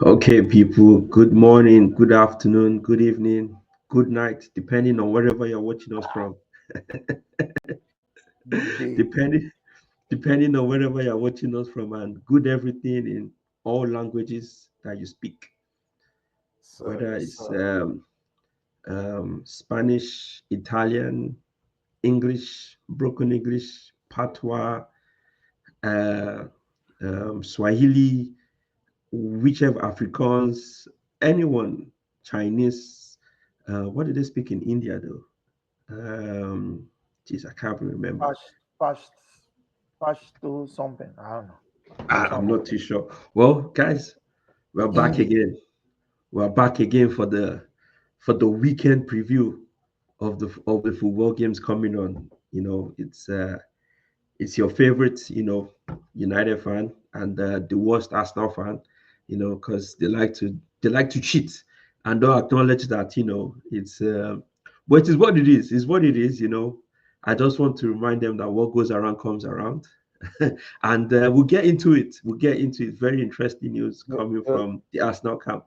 Okay, people, good morning, good afternoon, good evening, good night, depending on wherever you're watching us from. Good day. Depending depending on wherever you're watching us from, and good everything in all languages that you speak, So, whether it's so Spanish, Italian, English, broken English, Patois, uh, Swahili, whichever Afrikaans, anyone, Chinese. What did they speak in India though? Geez, I can't remember. Pash, Pash, Pashto something. I don't know. I'm Something. not too sure. Well, guys, we're back Hindi. again. We're back again for the weekend preview of the football games coming on. It's your favorite, United fan and the worst Arsenal fan, because they like to cheat and don't acknowledge that but it is what it is. It's what it is. I just want to remind them that what goes around comes around, and we'll get into it. We'll get into it. Very interesting news The, coming the, from the Arsenal camp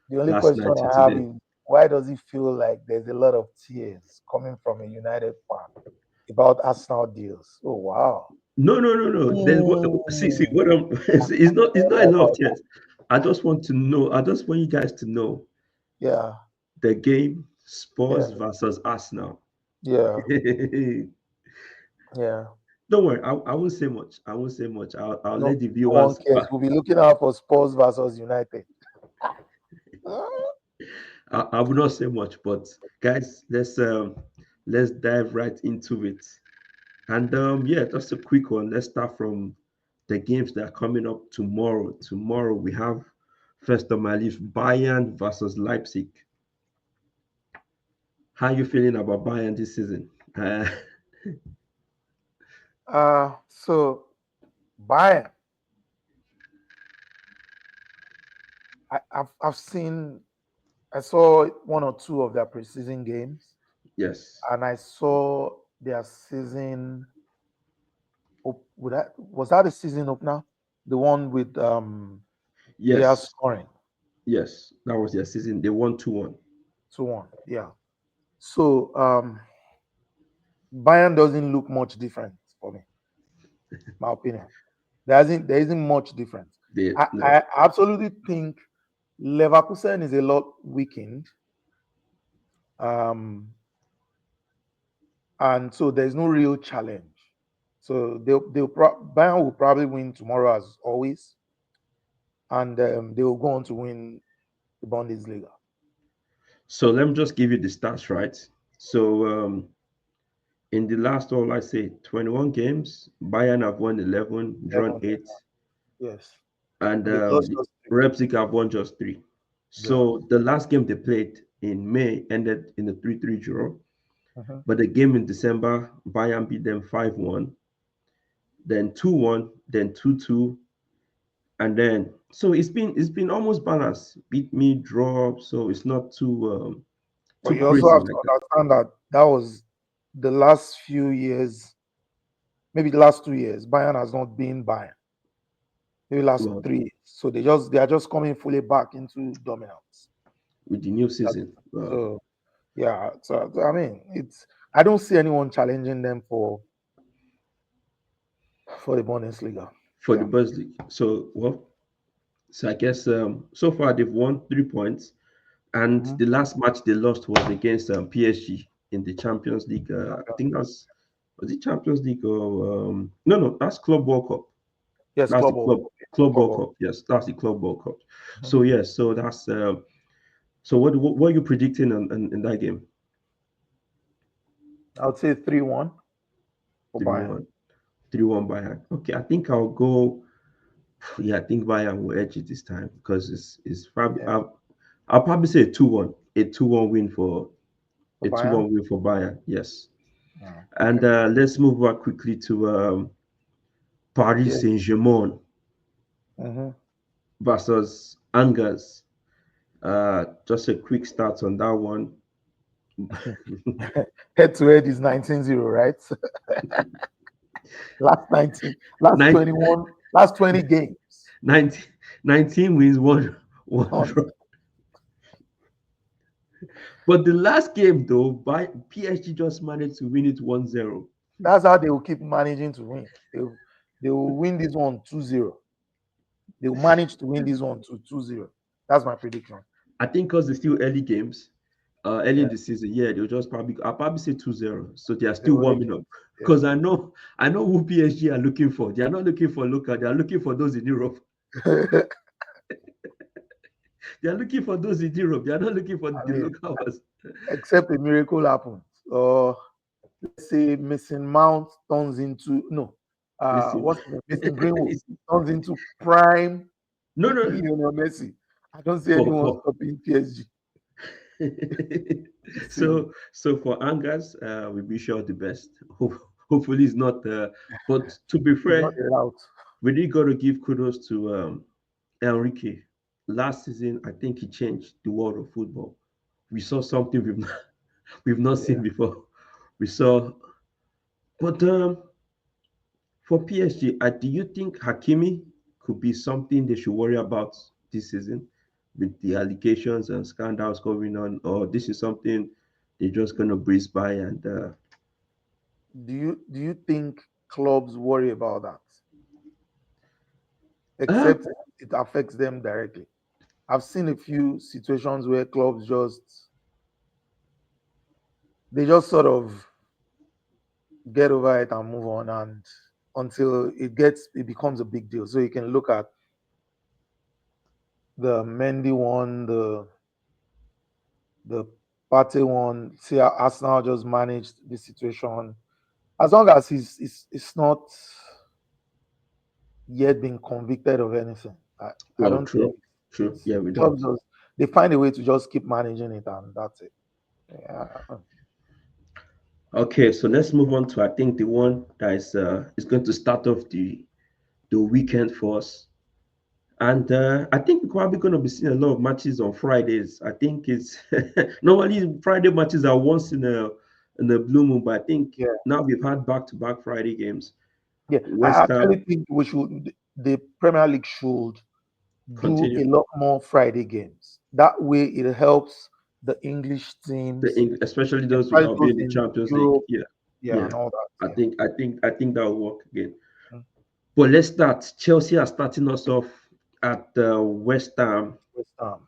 the only last question night to I have today. is why does it feel like there's a lot of tears coming from a United fan about Arsenal deals? Oh wow. No, no, no, no. See Mm. what I'm. It's not a lot of tears. I just want to know. I just want you guys to know Yeah, the game yeah, Spurs versus Arsenal. yeah, Don't yeah. worry. I won't say much. I won't say much. I'll No, let the no one viewers. cares. We'll be looking out for Spurs versus United. I will not say much. But guys, let's dive right into it. And yeah, just a quick one. Let's start from the games that are coming up tomorrow. Tomorrow we have first on my list Bayern versus Leipzig. How you feeling about Bayern this season? So Bayern, I've seen I saw one or two of their preseason games, Yes, and I saw their season. Was that the season opener? The one with they are yes, scoring yes. That was their season. They won 2-1. 2-1. Yeah. So Bayern doesn't look much different for me, my opinion. There isn't much difference. They I no. absolutely think Leverkusen is a lot weakened. Um, and so there's no real challenge. So Bayern will probably win tomorrow as always, and they will go on to win the Bundesliga. So let me just give you the stats, right? So in the last, all I say, 21 games, Bayern have won 11, drawn 11, 8, yes, and and they've lost just three. Leipzig have won just 3. Yeah. So the last game they played in May ended in a 3-3 draw. Mhm. But the game in December, Bayern beat them 5-1, then 2-1, then 2-2, and then so it's been almost balanced. Beat me, draw, so it's not But too you also crazy have to like that. understand that that was the last few years, maybe the last 2 years. Bayern has not been Bayern. Maybe last Well, 3 years. So they are just coming fully back into dominance. with the new That- season, So yeah, so I mean, I don't see anyone challenging them for the Bundesliga. for the Yeah. Buzz League. So I guess so far they've won 3 points, and Mhm. the last match they lost was against PSG in the Champions League. I think that's was it Champions League or no, that's Club World Cup. Yes, That's the Club World club Cup. club Club World World Cup. Yes, that's the Club World Cup. Cup. So yes, so that's so what are you predicting in that game? I would say 3-1 for Three Bayern. one, 3-1 Bayern. Okay, I think I'll go. Yeah, I think Bayern will edge it this time because it's probably Yeah, I'll probably say 2-1, a 2-1 win for for a Bayern. 2-1 win for Bayern. Yes, Okay. and let's move back quickly to Paris Yes. Saint-Germain Hmm. versus Angers. Just a quick start on that one. Head to head is 19-0, right? Last 19, last Nine, 21, last 20 games. 19, 19 wins, one None. draw. But the last game, though, by PSG just managed to win it 1-0. That's how they will keep managing to win. They will win this one 2-0. They will manage to win this one to 2-0. That's my prediction. I think because it's still early games, early in Yeah, the season, yeah, they'll just probably, I'll probably say 2-0. So they are they still will edge warming it. up. Because Yeah. I know who PSG are looking for. They are not looking for local, they are looking for those in Europe. They are looking for those in Europe. They are not looking for I the mean, local ones. except a miracle happens, or let's say missing Mount turns into no, Listen. what's the name? Missing Greenwood turns into prime No, no. Lionel Messi. I don't see For anyone for stopping PSG this season. so for Angas, we wish you all the best. Hopefully it's not but to be It's not fair, a route. we really gotta give kudos to Enrique. Last season, I think he changed the world of football. We saw something we've not Yeah. seen before. We saw, but for PSG, do you think Hakimi could be something they should worry about this season with the allegations and scandals going on, or this is something they're just gonna breeze by and Do you think clubs worry about that? uh, Except it affects them directly. I've seen a few situations where clubs just sort of get over it and move on, and until it becomes a big deal. So you can look at the Mendy one, the Partey one. See how Arsenal just managed this situation. As long as it's not yet been convicted of anything, I well, don't think true, yeah, we clubs don't. just they find a way to just keep managing it, and that's it. Yeah. Okay, so let's move on to I think the one that is going to start off the weekend for us. And I think we're probably going to be seeing a lot of matches on Fridays. I think it's normally Friday matches are once in a blue moon, but I think Yeah. now we've had back-to-back Friday games. Yeah, I West actually Ham think the Premier League should do a continue lot more Friday games. That way, it helps the English teams, especially those who especially are those in the in Champions League. Europe, Yeah, yeah, yeah. and all that. Yeah. I think that will work again. Mm. But let's start. Chelsea are starting us off at West Ham. West Ham.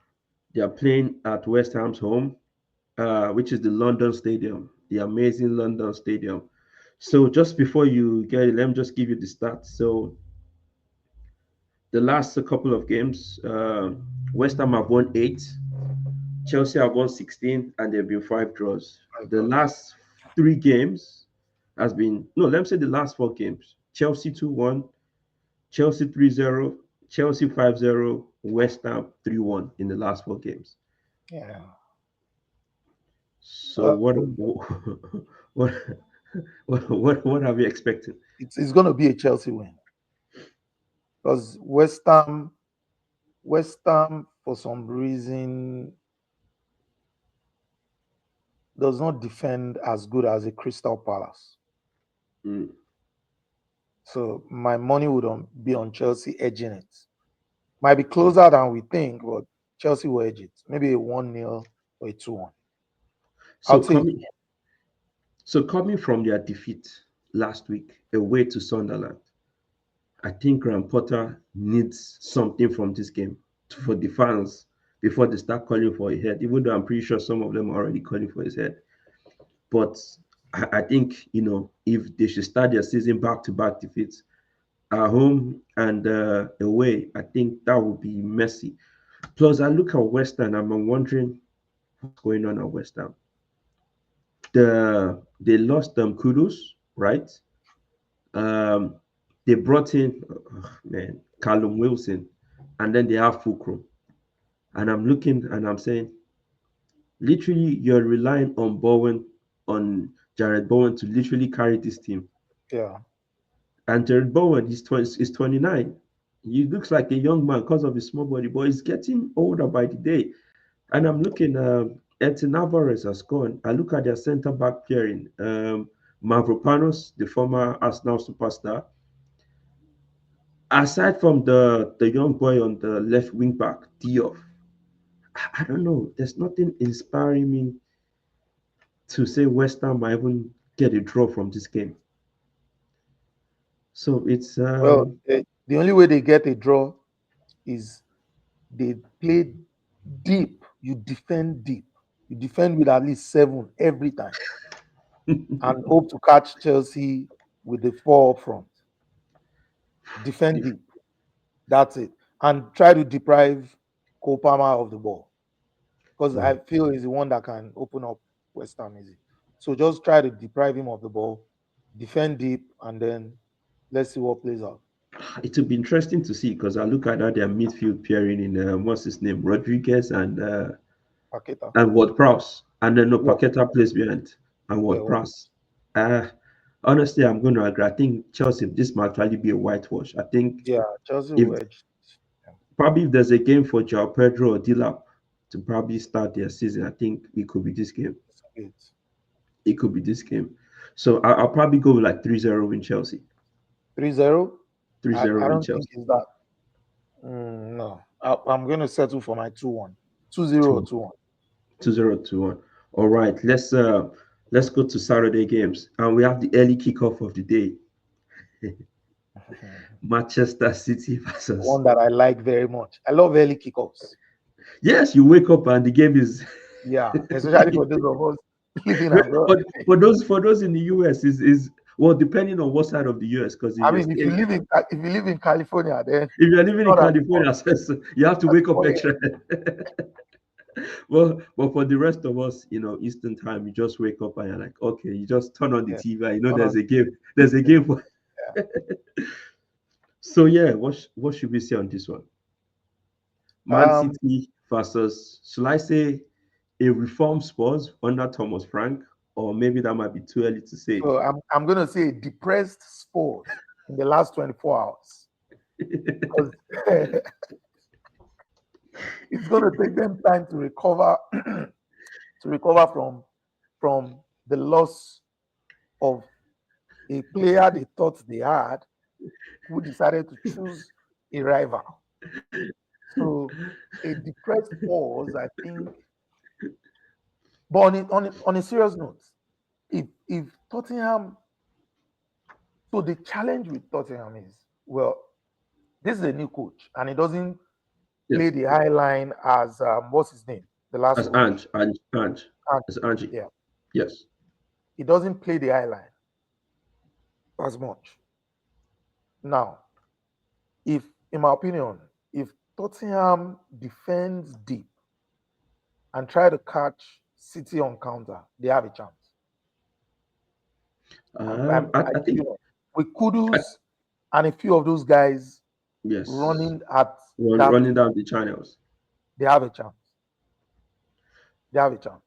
They are playing at West Ham's home, which is the London Stadium, the amazing London Stadium. So just before you get it, let me just give you the stats. So the last couple of games, West Ham have won 8, Chelsea have won 16, and there have been 5 draws. Five The draws. last 3 games has been no, let me say the last 4 games. Chelsea 2-1, Chelsea 3-0, Chelsea 5-0, West Ham 3-1 in the last 4 games. Yeah. So Uh, what what what are we expecting? it's going to be a Chelsea win because West Ham, for some reason, does not defend as good as a Crystal Palace. Mm. So my money would be on Chelsea edging it. Might be closer than we think, but Chelsea will edge it. Maybe a 1-0 or a 2-1. So I'll take it. coming from their defeat last week away to Sunderland, I think Graham Potter needs something from this game for the fans before they start calling for a head. Even though I'm pretty sure some of them are already calling for his head, but I think if they should start their season back-to-back defeats at home and away, I think that would be messy. Plus, I look at West Ham, I'm wondering what's going on at West Ham. They lost Kudus, right? Um, they brought in man Callum Wilson, and then they have Fulcrum. And I'm looking and I'm saying, literally, you're relying on Jared Bowen to literally carry this team. Yeah. And Jared Bowen is 29. He looks like a young man because of his small body, but he's getting older by the day. And I'm looking, Etin Alvarez has gone. I look at their centre back pairing. Mavropanos, the former Arsenal superstar. Aside from the young boy on the left wing back, Diop, I don't know. There's nothing inspiring me to say West Ham might even get a draw from this game. So it's Well, the only way they get a draw is they play deep. You defend deep. You defend with at least 7 every time and hope to catch Chelsea with the 4 up front. Defend deep. That's it. And try to deprive Cole Palmer of the ball because I well, feel he's the one that can open up West Ham easy. So just try to deprive him of the ball, defend deep, and then let's see what plays out. it will be interesting to see because I look at that their midfield pairing in what's his name, Rodriguez Paqueta. and Ward Prowse, and then no Yeah, Paqueta plays behind and yeah, Ward Prowse. Uh, honestly, I'm going to agree. I think Chelsea, this might actually be a whitewash. I think yeah. Chelsea if will edge. Yeah, probably if there's a game for Joao Pedro or Dilap to probably start their season, I think it could be this game. it's good. It could be this game. So I'll probably go with like 3-0 in Chelsea. 3-0. I 3-0 in don't think Chelsea. it's that. No, I'm going to settle for my 2-1. 2-0 or 2 2-1. 2-0 2-1. All right, let's go to Saturday games. And we have the early kickoff of the day. Manchester City versus. One that I like very much. I love early kickoffs. Yes, you wake up and the game is Yeah, especially for those of us living abroad. but for those in the US is well depending on what side of the US, because if I you're mean, staying if you live in California, then if you're it's living in not California, you have to as wake up 4 a.m. extra. Well, but for the rest of us, Eastern time, you just wake up and you're like, okay, you just turn on the Yeah, TV and turn there's on a game. There's a game for. yeah. So yeah, what should we say on this one? Man Um, City versus, should I say, a reformed Spurs under Thomas Frank, or maybe that might be too early to say. so I'm gonna say depressed sports in the last 24 hours because it's gonna take them time to recover to recover from the loss of a player they thought they had who decided to choose a rival. So a depressed pause, I think. But on a serious note, if Tottenham, so the challenge with Tottenham is, well, this is a new coach and he doesn't play Yes, the high line as what's his name, the last as coach. Ange, And as Angie. yeah, Yes. he doesn't play the high line as much. Now, if in my opinion, if Tottenham defends deep and try to catch City on counter, they have a chance. I You think know, with I, Kudus and a few of those guys yes, running at that running place, down the channels. they have a chance. They have a chance.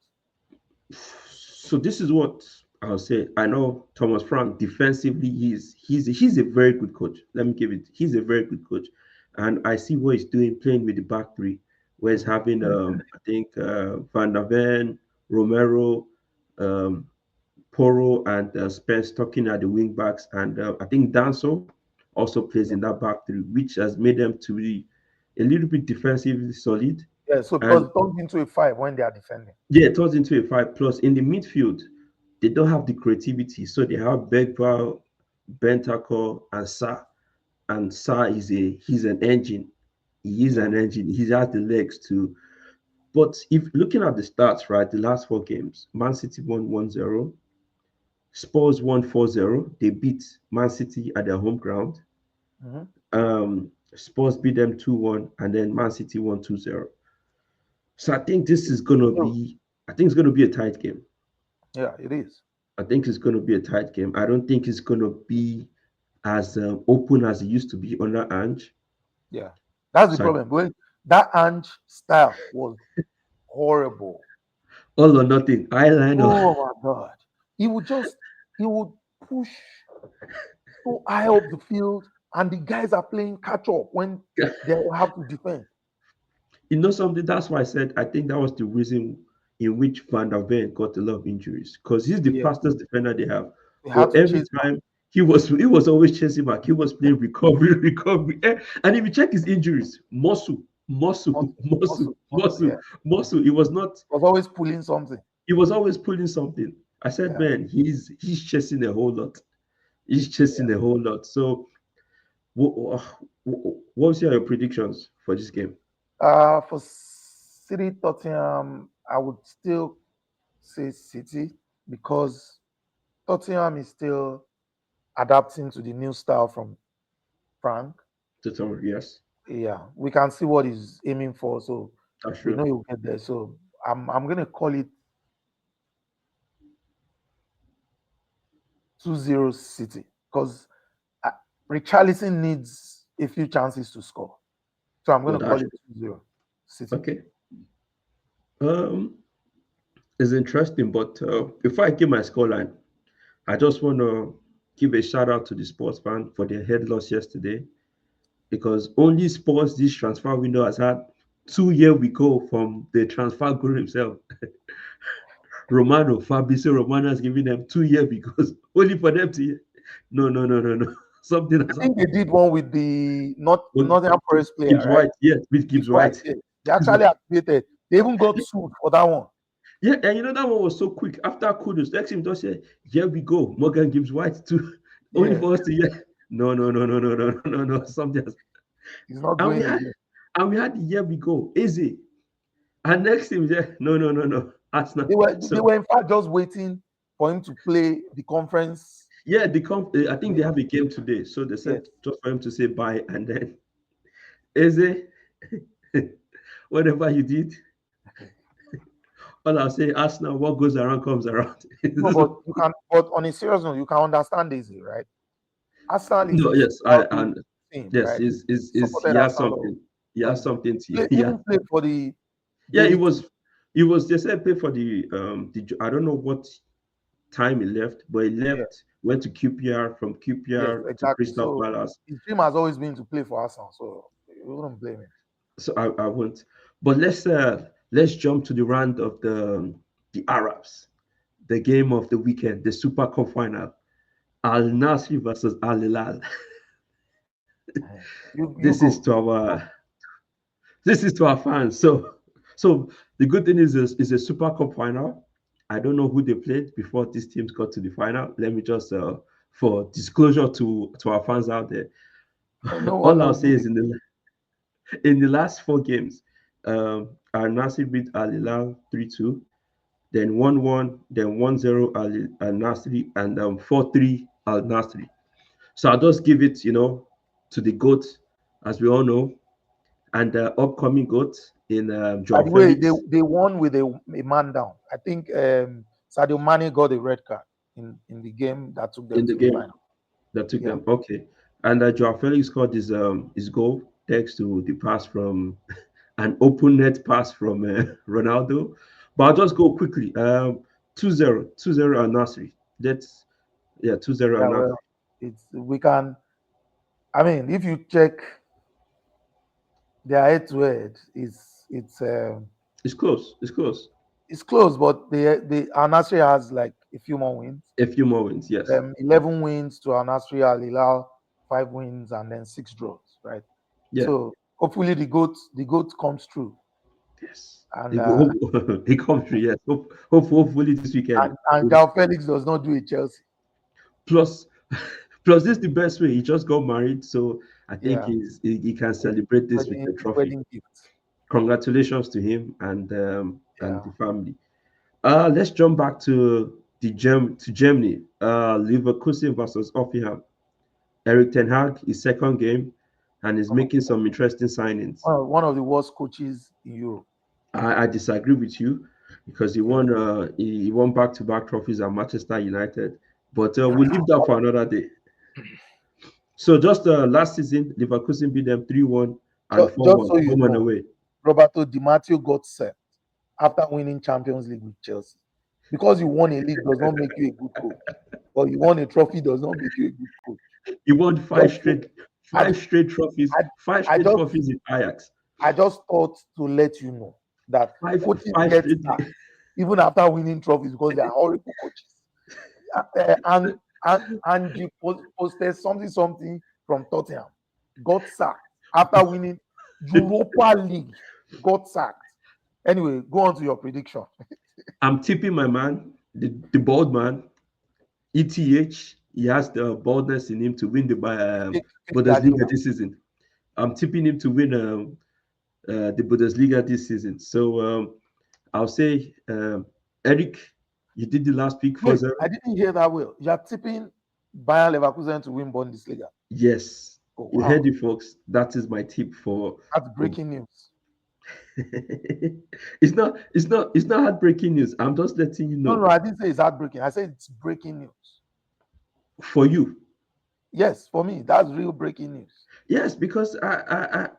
So this is what I'll say. I know Thomas Frank defensively, he's a very good coach. Let me give it. He's a very good coach, and I see what he's doing playing with the back three, where he's having I think Van der Ven, Romero, um, Poro, and Spence talking at the wing backs, and I think Danso also plays in that back three, which has made them to be a little bit defensively solid. Yeah, so because And it turns into a 5 when they are defending. yeah, it turns into a 5 plus. In the midfield, they don't have the creativity. So they have Begval, Bentacore, and Sa. And Sa he's an engine. He is Yeah. an engine. He has the legs to. But if looking at the stats, right, the last 4 games, Man City won 1-0, Spurs won 4-0. They beat Man City at their home ground. Mhm. Spurs beat them 2-1, and then Man City won 2-0. So I think this is gonna So, be I think it's gonna be a tight game. yeah, it is. I think it's going to be a tight game. I don't think it's going to be as open as it used to be under Ange. Yeah. That's the So problem. Well, that Ange style was horrible. all or nothing, eyeliner. Oh my God. He would push so high up the field, and the guys are playing catch up when they have to defend. You know something? That's why I said I think that was the reason in which Van der Ven got a lot of injuries because he's the Yeah. fastest defender they have. They had But to every chase back. time he was always chasing back. He was playing recovery, recovery. And if you check his injuries, muscle. muscle, muscle, Yeah, muscle, muscle. It was not. was always pulling something. He was always pulling something. I said, Yeah, man, he's chasing a whole lot. He's yeah. chasing a whole lot. So, what was your predictions for this game? For City Tottenham, I would still say City because Tottenham is still adapting to the new style from Frank. To tell me, yes, Yeah, we can see what he's aiming for, so that's we know true. he'll get there. So I'm gonna call it 2-0 City because Richarlison needs a few chances to score. So I'm Oh, gonna call that's it 2-0 City. okay. Um, it's interesting, but before I give my scoreline, I just want to give a shout out to the sports fan for their head loss yesterday because only sports this transfer window has had 2 year we go from the transfer guru himself. Romano, Fabrizio Romano has given them 2 year because only for them to no, no, no, no, no. Something I has think they happened. did one with the not But Nottingham Forest player, Gibbs right? White, yes, with Gibbs Gibbs White. White. Yeah. They Gibbs actually White. activated. They even got sued for that one. Yeah, and you know that one was so quick. After kudos, next him just said, "Here we go." Morgan Gibbs White too. Only Yeah, for us to hear. No, no, no, no, no, no, no, no, no. Something else. he's not And we going had again. and we had the year we go. Easy. And next thing, yeah, no, no, no, no. They Arsenal. were they So were in fact just waiting for him to play the conference. yeah, I think they Yeah, have a game today. So they yes. said just for him to say bye and then Eze, whatever you did, all I'll say, Arsenal, what goes around comes around. No, but you can. But on a serious note, you can understand this, right? Arsenal is No, a yes, I football and team, yes, right? is Supported he has Arsenal something. He all has his life. something to yeah. Even played for the Yeah, Daily. it was they said pay for the I don't know what time he left, but he Yeah, left, went to QPR, from yes, QPR to exactly. Crystal So Palace. his dream has always been to play for Arsenal. So you wouldn't blame him. So I won't. But let's jump to the round of the Arabs, the game of the weekend, the Super Cup final. Al Nasri versus Al Hilal. You This is go. to our this is to our fans. So the good thing is a Super Cup final. I don't know who they played before these teams got to the final. Let me just for disclosure to our fans out there. No one All I'll knows say who they is in the last 4 games, Al Nasri beat Al Hilal 3-2, then 1-1, then 1-0 Al Nasri, and 4-3 Al Nasri. So I'll just give it, to the GOAT, as we all know, and the upcoming GOAT in By Joao the way, Felix they won with a man down. I think Sadio Mane got a red card in the game that took them in the to the game final. that took Yeah. them. Okay. And Joao Felix scored his goal thanks to the pass from an open net pass from Ronaldo. But I'll just go quickly. 2-0, 2-0 Al Nasri. That's yeah, 2-0 Al Yeah, Nasri. well, it's we can. I mean, if you check their head to head, It's close. It's close. it's close, but the Al Nassr has like a few more wins. A few more wins, yes. 11 wins to Al Nassr, Al Hilal 5 wins and then 6 draws, right? Yeah. So hopefully the goat comes through, Yes. and He go he comes through, yes. Hopefully this weekend. and Jao Felix does not do a Chelsea. Plus plus this is the best way. He just got married, so I think Yeah, he can celebrate this with wedding a trophy. wedding gift. Congratulations to him and Yeah. the family. Let's jump back to Germany. Leverkusen versus Hoffenheim. Eric Ten Hag, his second game, and is making some interesting signings. One of the worst coaches in Europe. I disagree with you because Yeah. he won back-to-back trophies at Manchester United, but we'll leave that for another day. So just last season, Leverkusen beat them 3-1 and Just 4-1 so you home and know, away. Roberto Di Matteo got sent after winning Champions League with Chelsea. Because you won a league does not make you a good coach, or you won a trophy does not make you a good coach. He won Just I, five straight trophies, I, five I straight just trophies in Ajax. I just thought to let you know that coaches Five get straight. sacked even after winning trophies because they are horrible coaches. And you posted something from Tottenham got sacked after winning Europa League got sacked. Anyway, go on to your prediction. I'm tipping my man, the bald man, ETH. He has the boldness in him to win the Fake Bundesliga Guardiola. this season. I'm tipping him to win the Bundesliga this season. So I'll say, Eric, you did the last pick for Wait, zero. I didn't hear that well. You are tipping Bayern Leverkusen to win Bundesliga. Yes, Oh you heard wow, it, folks. That is my tip that's for breaking news. it's not heartbreaking news. I'm just letting you No, know no, I didn't say it's heartbreaking. I said it's breaking news. for you. Yes, for me, that's real breaking news. Yes, because why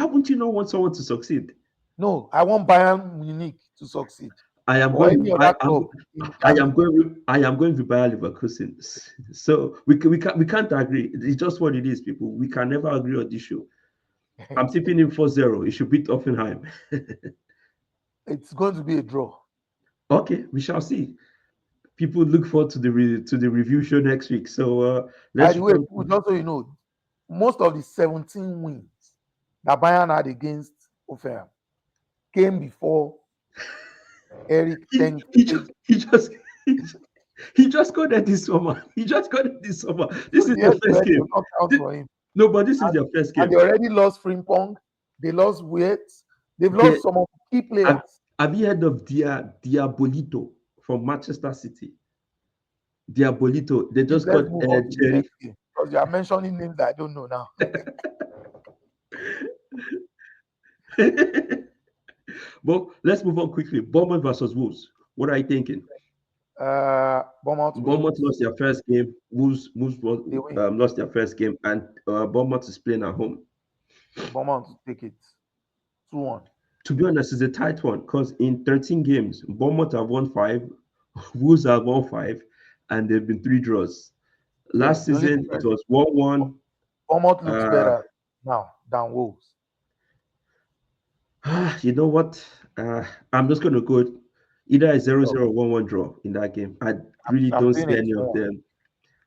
wouldn't you not want someone to succeed? No, I want Bayern Munich to succeed I am or going any with Bay- other club in I am Germany. going with I am going with Bayer Leverkusen. So we can't agree. It's just what it is, people. We can never agree on this show. I'm tipping him 4-0. It should beat Offenheim. It's going to be a draw. Okay, we shall see. People look forward to the review show next week. So By let's the way, jump. just so you know, most of the 17 wins that Bayern had against Offenheim came before Eric He, Ten. he just he just he just got it this summer. He just got it this summer. This So is the their head to first head game. will not count Thi- for him. no, but this is And, their first and game. they already lost Frimpong. They lost Wirt. They've They, lost some of the key have, players. have you heard of Diabolito from Manchester City? Diabolito. They Please, just got let's move on to the Cherry. next game because you are mentioning names that I don't know now. But let's move on quickly. Bournemouth versus Wolves. What are you thinking? Bournemouth Bournemouth wins. lost their first game. They win. Lost their first game, and Bournemouth is playing at home. Bournemouth take it 2-1. To be honest, it's a tight one because in 13 games, Bournemouth have won five, Wolves have won five, and there have been three draws. Yeah, Last the only season, it difference is was 1-1. Bournemouth looks Uh, better now than Wolves. you know what? I'm just going to go either a 0 So 0 or 1-1 draw in that game. I really I'm don't doing see it any of 2-1. them.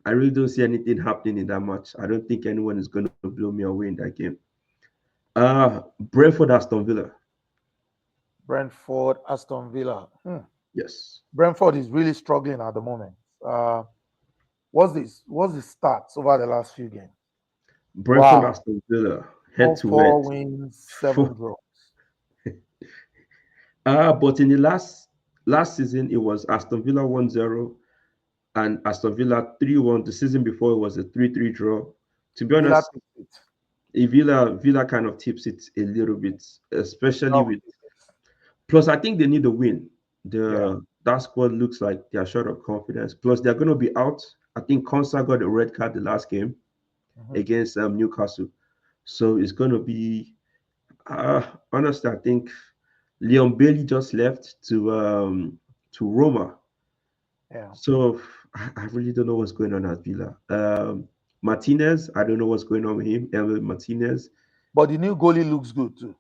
I really don't see anything happening in that match. I don't think anyone is going to blow me away in that game. Brentford Aston Villa. Brentford, Aston Villa. Yes. Brentford is really struggling at the moment. Uh, what's this? What's the stats over the last few games? Brentford Wow, Aston Villa head all to head. 4 wins, 7 draws. But in the last season, it was Aston Villa 1-0 and Aston Villa 3-1. The season before, it was a 3-3 draw. To be Villa honest, takes it. Villa kind of tips it a little bit, especially Villa will with. take it. Plus, I think they need a win. Yeah. That squad looks like they are short of confidence. Plus, they're going to be out. I think Konsa got a red card the last game Mhm. against Newcastle, so it's going to be. Honestly, I think Leon Bailey just left to Roma. Yeah. So I really don't know what's going on at Villa. Martinez, I don't know what's going on with him. Emil Martinez. But the new goalie looks good too.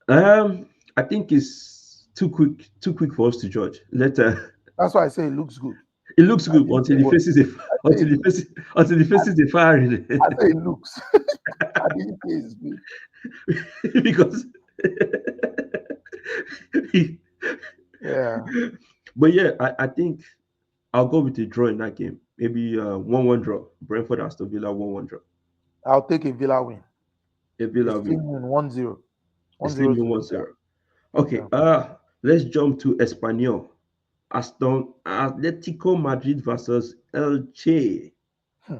I think it's too quick for us to judge. That's why I say it looks good. It looks I good didn't until say he what. faces a I say until it he looks. faces until he faces the firing. I say it looks. I didn't say it's good. Because Yeah. but yeah, I think I'll go with a draw in that game. Maybe 1-1 draw. Brentford Aston Villa 1-1 draw. I'll take a Villa win. A A Villa clean win. win 1-0. A 1-0 slim to win Villa. 1-0. Okay, Yeah. let's jump to Espanyol. Aston Atletico Madrid versus Elche. Hmm.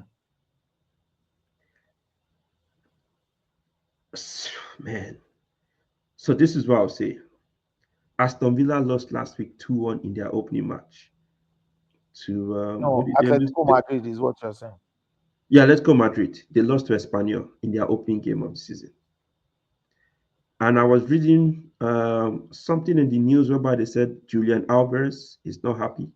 Man. So this is what I'll say. Aston Villa lost last week 2-1 in their opening match. To who No, did they lose Atletico to? Madrid is what you're saying. Yeah, let's go Madrid. They lost to Espanyol in their opening game of the season. And I was reading something in the news whereby they said Julian Alvarez is not happy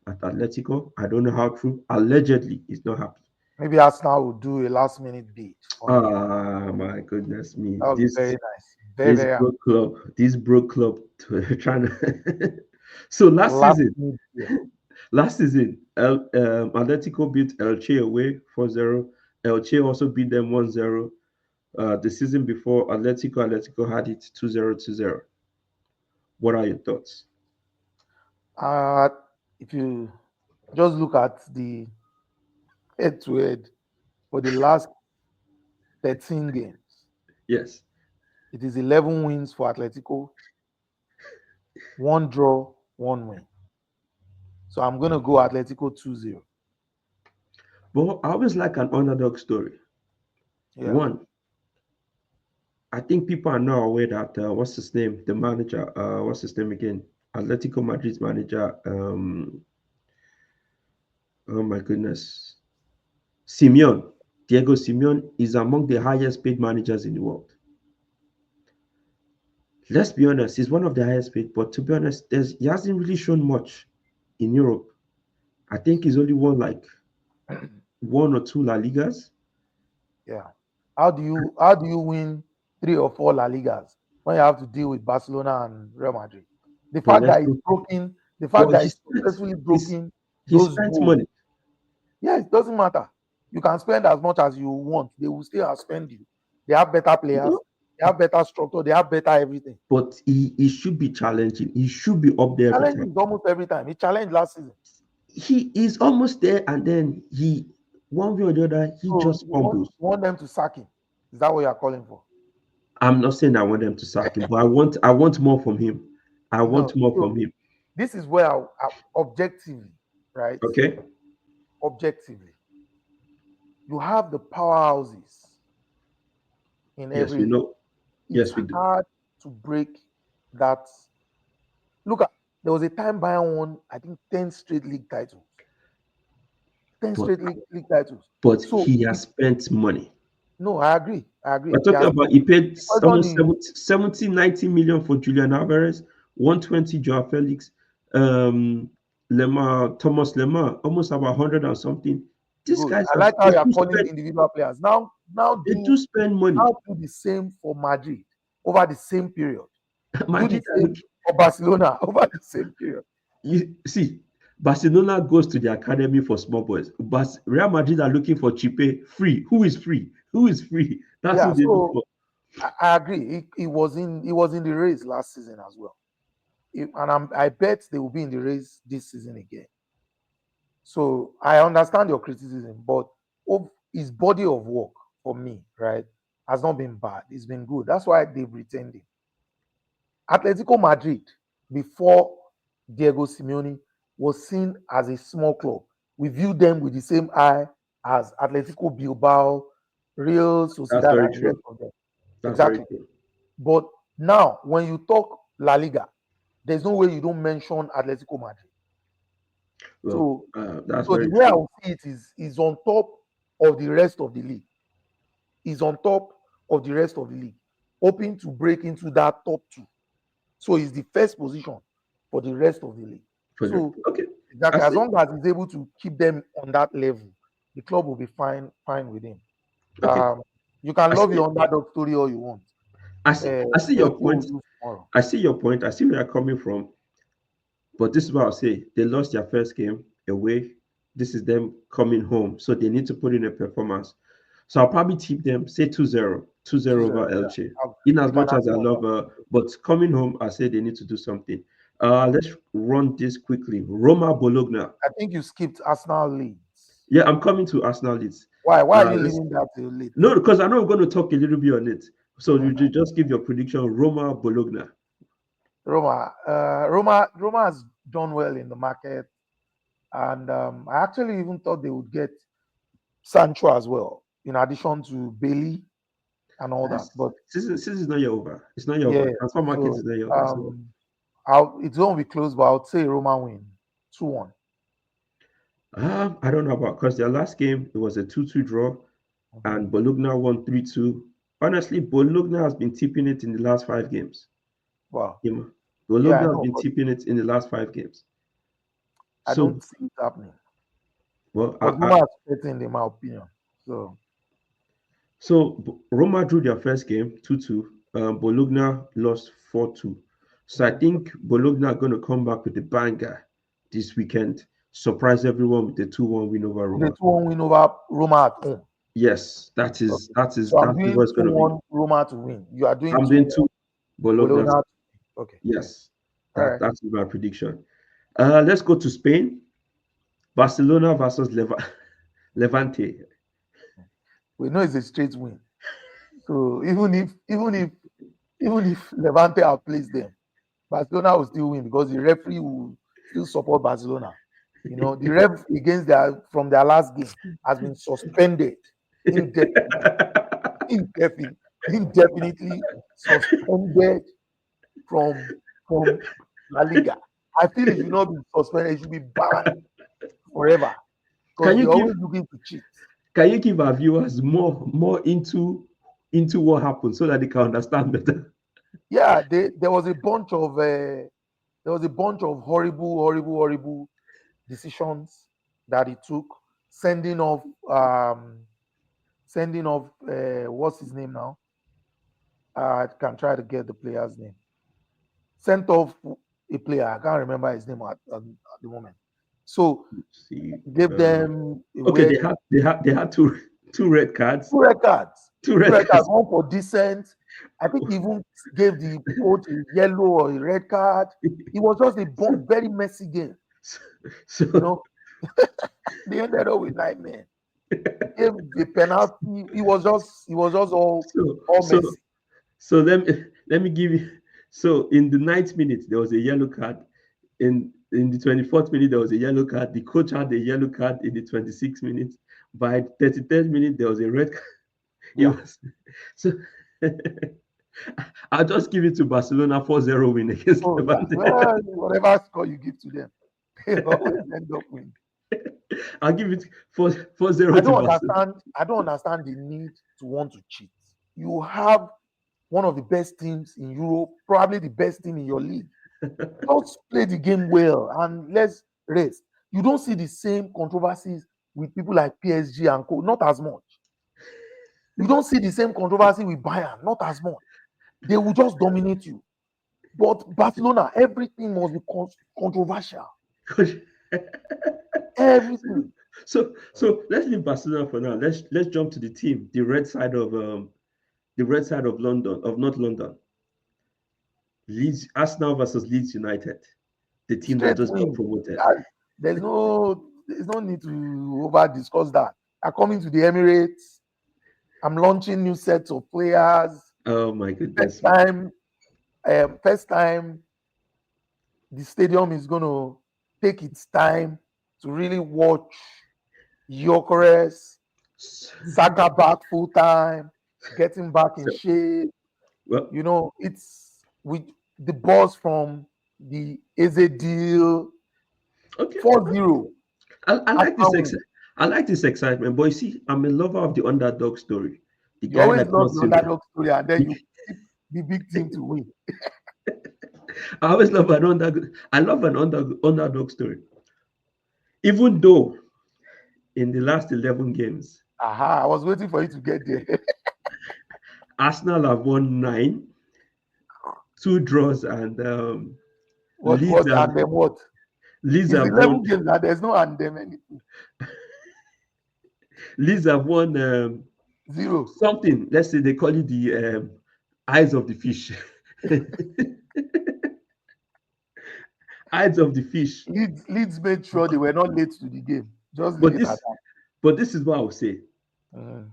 at Atletico. I don't know how true. Allegedly, he's not happy. Maybe Arsenal will do a last minute bid for him. Ah, my goodness me. That would be very This nice. Very, this very happy. broke club trying to. So last Last season, minute deal. Atletico beat Elche away 4-0. Elche also beat them 1-0. The season before, Atletico had it 2-0. What are your thoughts? Uh, if you just look at the head to head for the last 13 games, Yes. it is 11 wins for Atletico, one draw, one win. So I'm going to go Atletico 2-0. But I always like an underdog story. Yeah. One, I think people are now aware that what's his name? The manager, what's his name again? Atletico Madrid's manager. Oh my goodness, Simeon. Diego Simeon is among the highest paid managers in the world. Let's be honest, he's one of the highest paid. But to be honest, he hasn't really shown much in Europe. I think he's only won like one or two La Ligas. Yeah. How do you win 3 or 4 La Ligas when you have to deal with Barcelona and Real Madrid? The But fact let's that he's go. broken, the fact But that he's successfully he's broken he those spent rules. money. Yeah, it doesn't matter. You can spend as much as you want. They will still outspend you. They have better players. No, They have better structure. They have better everything. but he should be challenging. He should be up there every time. Challenges almost every time. He challenged last season. He is almost there, and then he one way or the other he So just you want, fumbles. you want them to sack him. Is that what you are calling for? I'm not saying I want them to sack him, but I want more from him. I want No. more So from him. this is where objectively, right? Okay. Objectively, you have the powerhouses in Yes, every we league. know. It's Yes, we do. hard to break that. Look at there was a time Bayern won, I think, 10 straight league titles. 10 But straight league titles. but So he has spent money. no, I agree. I agree. We're talking about he paid The question almost is 70, 90 million for Julian Alvarez, 120 Joao Felix, Thomas Lemar, almost about 100 and something. These good. guys I are like how they you are do calling spend the individual players. they do spend money. Now do the same for Madrid over the same period. Do the Madrid are same looking, for Barcelona over the same period. you see, Barcelona goes to the academy for small boys, but Real Madrid are looking for cheaper, free. Who is free? Who is free? That's Yeah, who they look so for. I agree. He was in the race last season as well. I bet they will be in the race this season again. So I understand your criticism, but his body of work for me, right, has not been bad. It's been good. That's why they've retained him. Atletico Madrid, before Diego Simeone, was seen as a small club. We view them with the same eye as Atletico Bilbao, Real That's Sociedad, very and the rest true. of them. That's very Exactly. true. But now, when you talk La Liga, there's no way you don't mention Atletico Madrid. Well, So, that's so the very way I true. will see it is on top of the rest of the league. Is on top of the rest of the league, hoping to break into that top two. So he's the first position for the rest of the league. For the, So okay, I exactly, as see. long as he's able to keep them on that level, the club will be fine with him. Okay, Um, you can I love see. your underdog story all you want. I see your Chelsea will point. lose tomorrow. I see your point. I see where you're coming from. But this is what I'll say. They lost their first game away. This is them coming home. So they need to put in a performance. So I'll probably tip them, say 2-0, 2-0 2-0. over Yeah, Elche. In we as can much as I agree on love but coming home, I say they need to do something. Let's run this quickly. Roma Bologna. that. I think you skipped Arsenal Leeds. Yeah, I'm coming to Arsenal Leeds. Why? Why are you Let's leaving that till late? no, because I know we're going to talk a little bit on it. So you just give your prediction. Roma Bologna. Roma has done well in the market, and I actually even thought they would get Sancho as well, in addition to Bailey and all that. But Season is not yet over. It's not yet yeah, over. Transfer market is so not yet over. So it's going to be close, but I would say Roma win 2-1. I don't know about because their last game it was a 2-2 draw Mhm. and Bologna won 3-2. Honestly, Bologna has been tipping it in the last 5 games. Wow. You know, Yeah, I Bologna has know, been but tipping it in the last 5 games. I So don't see it happening. well, But Roma is threatened, in my opinion. So Roma drew their first game 2-2. Bologna lost 4-2. So I mhm. think Bologna are going to come back with a banger this weekend. Surprise everyone with the 2-1 win over The Roma. 2-1 win over Roma at home. Yes, Okay. that is So I'm that is doing what it's going to be. 2-1 Roma to win. You are doing I'm 2 doing two Bologna. Bologna. Okay. Yes, All right. that is my prediction. Let's go to Spain. Barcelona versus Levante. We know it's a straight win. So even if Levante outplays them, Barcelona will still win because the referee will still support Barcelona. You know, the ref against their last game has been suspended indefinitely, indefinitely, indefinitely suspended from from La Liga. I feel it should not be suspended, it should be banned forever Can because you they're give always looking to cheat. our viewers more into what happened so that they can understand better? Yeah, there was a bunch of horrible decisions that he took, sending off what's his name now? I can try to get the player's name. Sent off a player. I can't remember his name at the moment. So See, gave them a okay, way they had two red cards, two records. two Two red records, cards. one for dissent. I think he even gave the coach a yellow or a red card. It was just a very messy game. So, You know, they ended up with nightmare. Gave the penalty. It was just so, all so, messy. so let me give you. So in the 9th minute there was a yellow card. In the 24th minute there was a yellow card. The coach had a yellow card in the 26th minute. By 33rd minute there was a red card. It Yeah. was so. I'll just give it to Barcelona 4-0 win against Oh yeah. Levante. Well, whatever score you give to them, they always end up winning. I'll give it 4-0 I to don't Barcelona. understand. I don't understand the need to want to cheat. You have one of the best teams in Europe, probably the best team in your league. Just play the game well and let's rest. You don't see the same controversies with people like PSG and co. Not as much. You don't see the same controversy with Bayern. Not as much. They will just dominate you. But Barcelona, everything must be controversial. Everything. So let's leave Barcelona for now. Let's jump to the team, the red side of London, of North London. Leeds Arsenal versus Leeds United, the team that Straight just got win. promoted. There's no need to over discuss that. I'm coming to the Emirates. I'm launching new sets of players. Oh my First goodness me. time, first time the stadium is going to take its time to really watch Gyökeres, Saka back full time, getting back in So, shape. well, You know, it's with the boss from the Eze deal, okay. 4-0. I I like this can't win. I like this excitement, but you see, I'm a lover of the underdog story. The You guy always that love the comes in. underdog story, and then you pick the big team to win. I always love an underdog. I love an underdog story. Even though in the last 11 games, Aha, I was waiting for you to get there. Arsenal have won 9, 2 draws, and what, Leeds what, have and then what? Leeds It's have 11 won games, and there's no and them anything. Leeds have won Zero. something. Let's say they call it the eyes of the fish. Eyes of the fish. Leeds made sure they were not late to the game. Just leave But it at this but this is what I would say. that.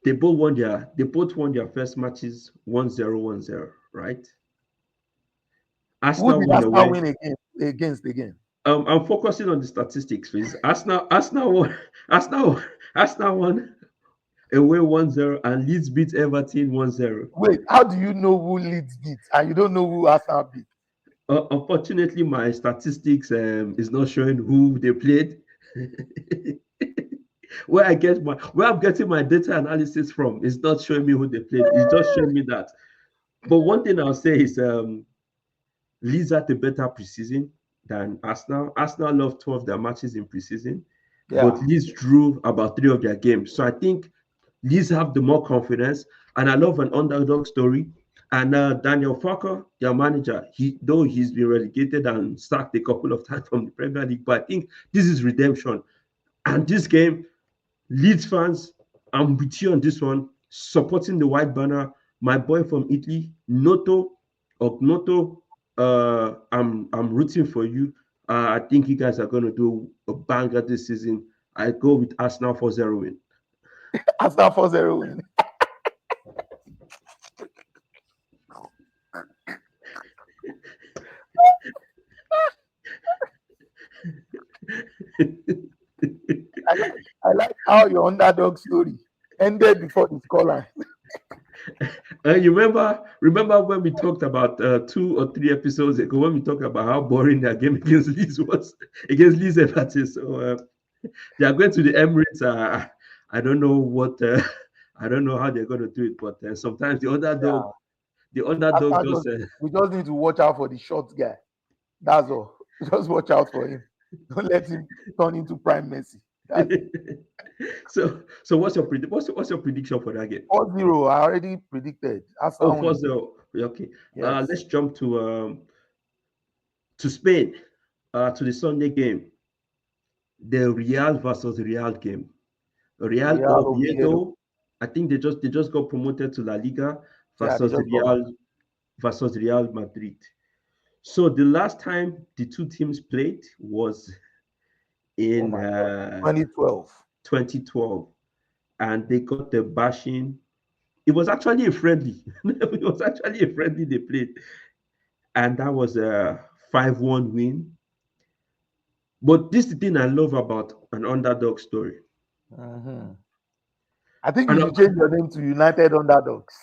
They both won their first matches 1-0, 1-0, right? Who Arsenal did won Arsenal away. win against again? I'm focusing on the statistics, please. Arsenal won Arsenal won away 1-0 and Leeds beat Everton 1-0. Wait, how do you know who Leeds beat and you don't know who Arsenal beat? Unfortunately, my statistics is not showing who they played. Where I'm getting my data analysis from is not showing me who they played. It's just showing me that. But one thing I'll say is Leeds had a better preseason than Arsenal. Arsenal lost 2 of their matches in preseason, but Yeah. Leeds drew about 3 of their games. So I think Leeds have the more confidence, and I love an underdog story. And Daniel Farker, their manager, though he's been relegated and sacked a couple of times from the Premier League, but I think this is redemption. And this game, Leeds fans, I'm with you on this one. Supporting the white banner. My boy from Italy, Noto or Noto, I'm rooting for you. I think you guys are going to do a banger this season. I go with Arsenal 4-0 win. After 4-0 win. I like how your underdog story ended before the scoreline. You remember when we talked about 2 or 3 episodes ago when we talked about how boring their game against Leeds was against Leeds Everton. So they are going to the Emirates. I don't know what I don't know how they're going to do it, but sometimes Yeah. the underdog After just we just need to watch out for the short guy. That's all. Just watch out for him. Don't let him turn into prime Messi. That's so what's your prediction for that game? 4-0. I already predicted. Oh, Arsenal win. 4-0. Okay. Yes. Let's jump to Spain, to the Sunday game, the Real versus Real game. Real Real Oviedo. Oviedo, I think they just got promoted to La Liga Yeah, they versus just got back. Real Madrid. So the last time the two teams played was Oh in my God. 2012. 2012, and they got the bashing. It was actually a friendly. It was actually a friendly they played, and that was a 5-1 win. But this is the thing I love about an underdog story. Mhm. I think you And should change your name to United Underdogs.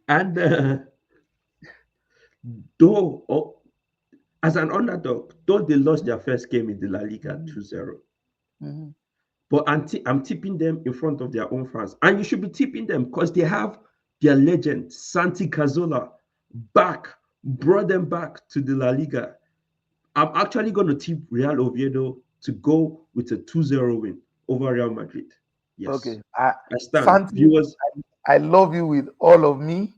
and though as an underdog, though they lost their first game in the La Liga Mhm. 2-0, Mhm. but I'm tipping them in front of their own fans. And you should be tipping them because they have their legend, Santi Cazorla, back, brought them back to the La Liga. I'm actually going to tip Real Oviedo to go with a 2-0 win over Real Madrid. Yes, Okay. I stand. Santi, Viewers, I love you with all of me,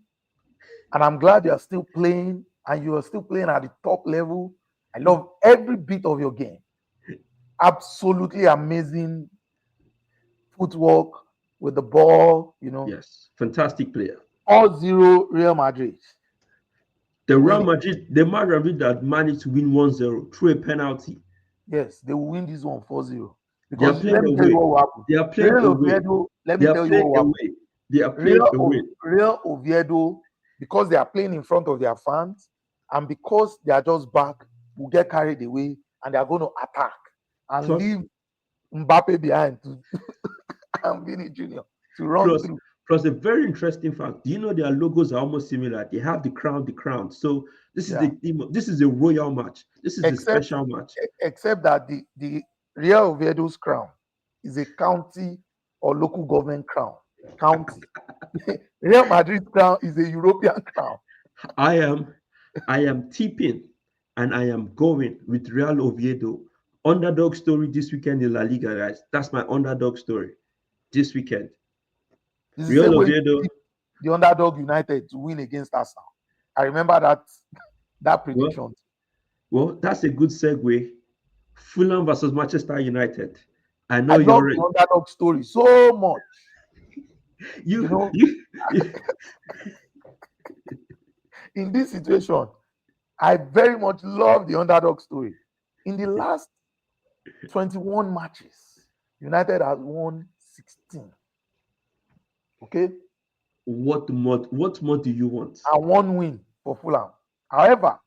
and I'm glad you are still playing and you are still playing at the top level. I love every bit of your game. Absolutely amazing footwork with the ball, yes, fantastic player. 4-0 Real Madrid The Real winning. Madrid, the Madrid that managed to win 1-0 through a penalty. Yes, they will win this one 4-0. They are Because let playing me tell you away. what will happen. They are playing Real away. Oviedo, let They me are tell you what playing will happen. away. They are playing away. Real Oviedo, because they are playing in front of their fans, and because they are just back, will get carried away and they are going to attack and Plus, leave Mbappe behind to and Vini Jr. to run plus, through. plus a very interesting fact. Do you know their logos are almost similar? They have the crown. So this is Yeah. the theme. This is a royal match. This is the Except special match. except that the Real Oviedo's crown is a county or local government crown. County. Real Madrid crown is a European crown. I am, I am tipping, and I am going with Real Oviedo. Underdog story this weekend in La Liga, guys. That's my underdog story this weekend. It's the Real same way you Oviedo. tip the underdog United to win against Arsenal. I remember that Well, prediction. well, that's a good segue. Fulham versus Manchester United. I know I love you're the underdog story so much. You you know, you in this situation, I very much love the underdog story. In the last 21 matches, United has won 16. Okay, what more do you want? and one win for Fulham. However,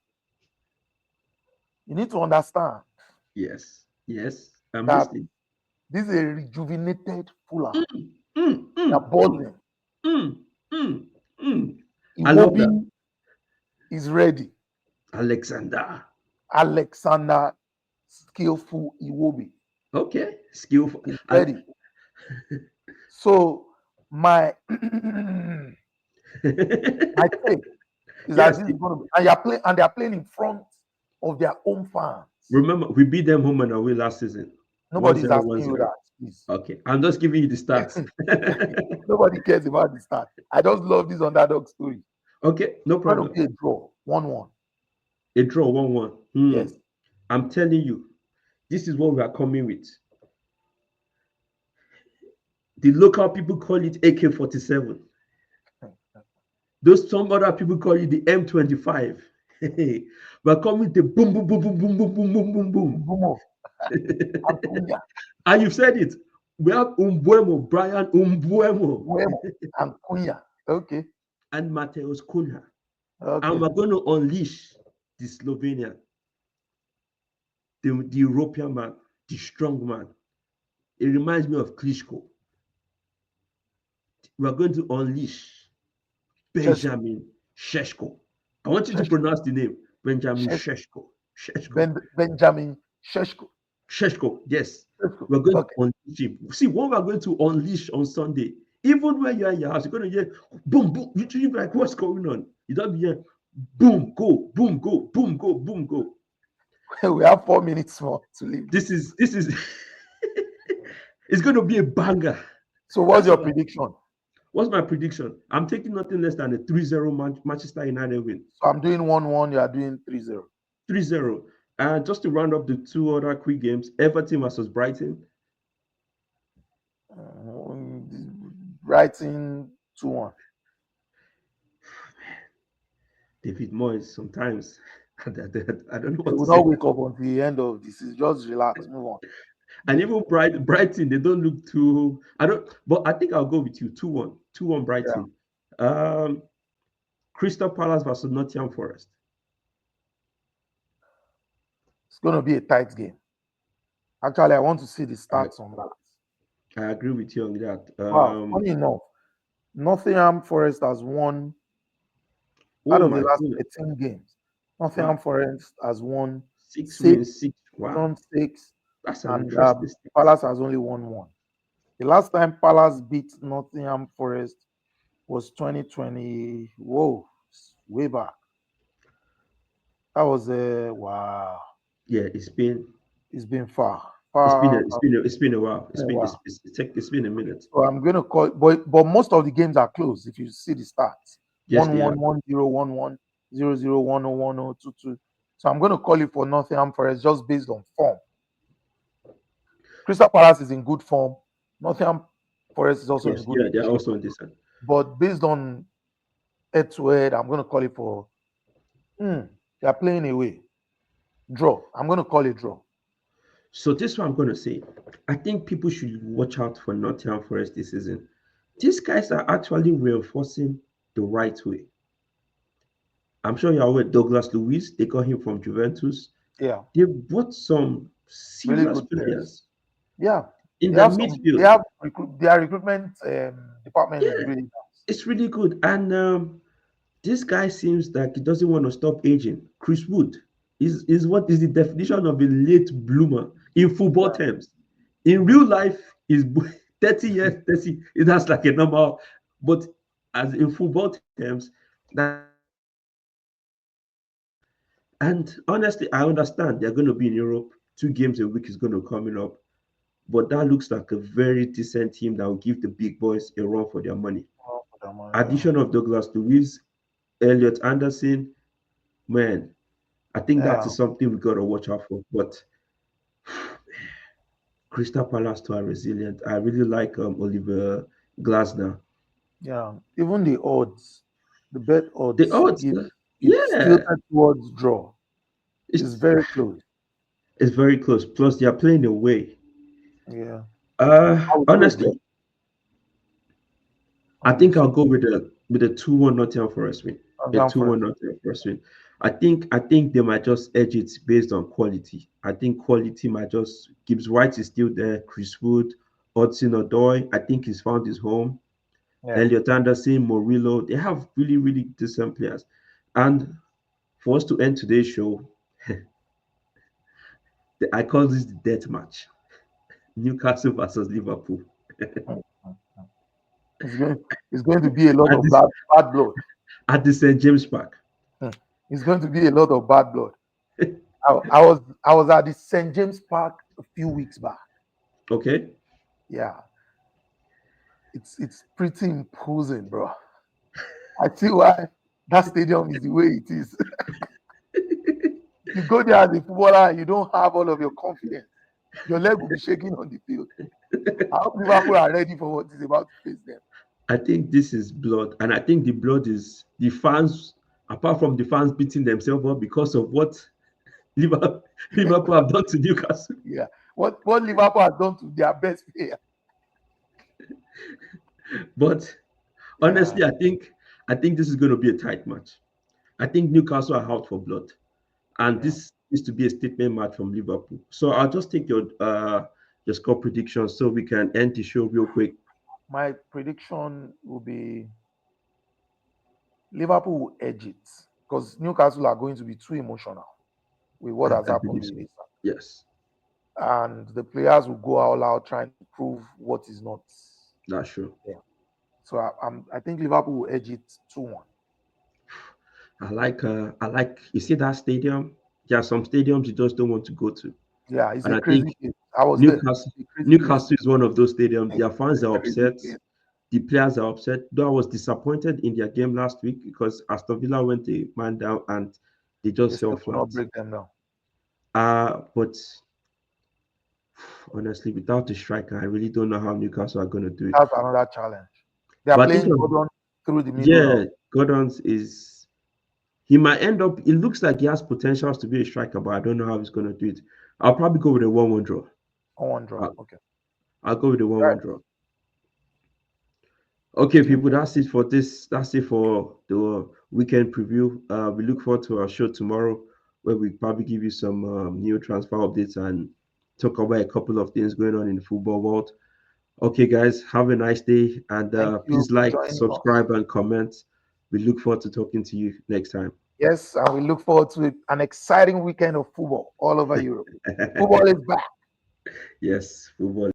you need to understand Yes, yes, I'm that listening. this is a rejuvenated Fulham. Mm, mm, They're mm, balling. mm, mm, mm. I love Iwobi that. is ready. Alexander. Alexander Skillful Iwobi Okay, skillful. is ready. So my my take is that Yes, this is going to be, and they are playing in front of their own fans. remember we beat them home and away last season. One Nobody is zero, one asking you zero. that, please. Okay, I'm just giving you the stats. Nobody cares about the start. I just love this underdog story. Okay, no It's going to problem. be a draw, 1-1. A draw 1-1. Yes. I'm telling you, This is what we are coming with. The local people call it AK-47. Those some other people call it the M25. We're coming with the boom, boom, boom, boom, boom, boom, boom, boom, boom, boom. Bumo and Cunha. And you've said it. We have Umbuemo, Brian Umbuemo, Buemo and Cunha. Okay. and Mateus Cunha. And Okay. we're going to unleash the Slovenian, the European man, the strong man. It reminds me of Klitschko. We're going to unleash Sheshko. Benjamin Sheshko. I want you to Sheshko. pronounce the name Benjamin Shesh- Sheshko. Sheshko. Benjamin Sheshko. Sheshko, yes. Sheshko. We're going to Okay. unleash him. See, what we're going to unleash on Sunday, even when you're in your house, you're going to hear boom, boom. You're like, what's going on? You don't hear boom, go, boom, go, boom, go, boom, go. We have 4 minutes more to leave. This is it's going to be a banger. So, what's That's your what prediction? What's my prediction? I'm taking nothing less than a 3-0 Manchester United win. So, I'm doing 1-1. You are doing 3-0. 3-0. And just to round up the two other quick games, Everton versus Brighton. Brighton 2-1. David Moyes sometimes. I don't know They what to will say. not wake up until the end of this. Just relax, move on. And even Brighton, they don't look too. I don't. But I think I'll go with you. 2-1. 2-1 Yeah. Brighton. Crystal Palace versus Nottingham Forest. It's going to be a tight game. Actually, I want to see the I, stats on that. I agree with you on that. Wow, funny enough, Nottingham Forest has won out Oh of the my last goodness. 13 games. Nottingham Wow. Forest has won 6 6, wins, 6. Wow. drawn 6, That's an and interesting stat. Palace has only won 1. The last time Palace beat Nottingham Forest was 2020. Whoa, way back. That was wow. Yeah, It's been far, it's been a, far, it's far, been a, it's been a while. a while. It's been a minute. So I'm going to call, but most of the games are close. If you see the stats, Yes, they 1-1, are. 1-0, 1-1, 0-0, 1-0, 1-0, 2-2. So I'm going to call it for Nottingham Forest just based on form. Crystal Palace is in good form. Nottingham Forest is also in Yes, good yeah, they are shape. also on this side. But based on head to head, I'm going to call it for. They are playing away. Draw. I'm going to call it draw. So this is what I'm gonna say. I think people should watch out for Nottingham Forest this season. These guys are actually reinforcing the right way. I'm sure you're aware Douglas Luiz, they got him from Juventus. Yeah, They bought some really serious good players. players Yeah, in they the have some. They midfield. have their recruitment department is Yeah, really nice. it's really good. And this guy seems like he doesn't want to stop aging. Chris Wood is what is the definition of a late bloomer in football Yeah. terms. In real life, he's 30 years, 30, that's like a number. But as in football terms, that's a late bloomer. And honestly, I understand they're going to be in Europe. 2 games a week is going to coming up. But that looks like a very decent team that will give the big boys a run for their money. Yeah. Addition of Douglas Luiz, Elliot Anderson, man, I think that Yeah. is something we got to watch out for. But Crystal Palace too are resilient. I really like Oliver Glasner. Yeah. Even the odds, the bet The odds, odds, it's yeah, tilted towards draw. It's it's very close. it's very close. Plus, they are playing away. Yeah. I would do a bet Honestly, I on think this. I'll go with a 2-1 Nottingham Forest win. A Nottingham 2-1 Forest. Nottingham Forest win. I think they might just edge it based on quality. I think quality might just Gibbs White is still there. Chris Wood, Hudson Odoi, I think he's found his home. Yeah. Elliot Anderson, Murillo, they have really, really decent players. And for us to end today's show, I call this the death match. Newcastle versus Liverpool. Mm, mm. It's going. It's going to be a lot at of this bad blood. at the St. James Park. Mm. It's going to be a lot of bad blood. I was at the St. James Park a few weeks back. Okay. Yeah. It's pretty imposing, bro. I see why that stadium is the way it is. You go there as a footballer, you don't have all of your confidence. Your leg will be shaking on the field. I hope Liverpool are ready for what is about to face them. I think this is blood, and I think the blood is the fans. Apart from the fans beating themselves up because of what Liverpool, Liverpool have done to Newcastle. Yeah. What Liverpool has done to their best player. But Yeah. honestly, I think this is going to be a tight match. I think Newcastle are out for blood, and Yeah. this is to be a statement match from Liverpool. So I'll just take your score predictions so we can end the show real quick. My prediction will be Liverpool will edge it because Newcastle are going to be too emotional with what has I happened believe with so. this. Yes, And the players will go all out trying to prove what is not that's true. there. So I think Liverpool will edge it 2-1. I like you see that stadium. There are some stadiums you just don't want to go to, Yeah, it's and a I think crazy place. I was there. Newcastle It's a crazy place. Newcastle is one of those stadiums. Their It's fans a are crazy upset. place. The players are upset. Though I was disappointed in their game last week because Aston Villa went a man down and they They just fell still could flat. not break them down. But honestly, without the striker, I really don't know how Newcastle are going to do it. That's another challenge. They are But I think, playing Gordon through the middle yeah, now. Gordon's is he might end up. It looks like he has potentials to be a striker, but I don't know how he's going to do it. I'll probably go with a 1-1 draw. On one draw. I'll, Okay. I'll go with a Right. 1-1 draw. Okay, Okay. people, that's it for this. That's it for the weekend preview. We look forward to our show tomorrow, where we probably give you some new transfer updates and talk about a couple of things going on in the football world. Okay, guys, have a nice day, and Thank you please for like, joining us. subscribe, and comment. We look forward to talking to you next time. Yes, and we look forward to an exciting weekend of football all over Europe. Football is back. Yes, football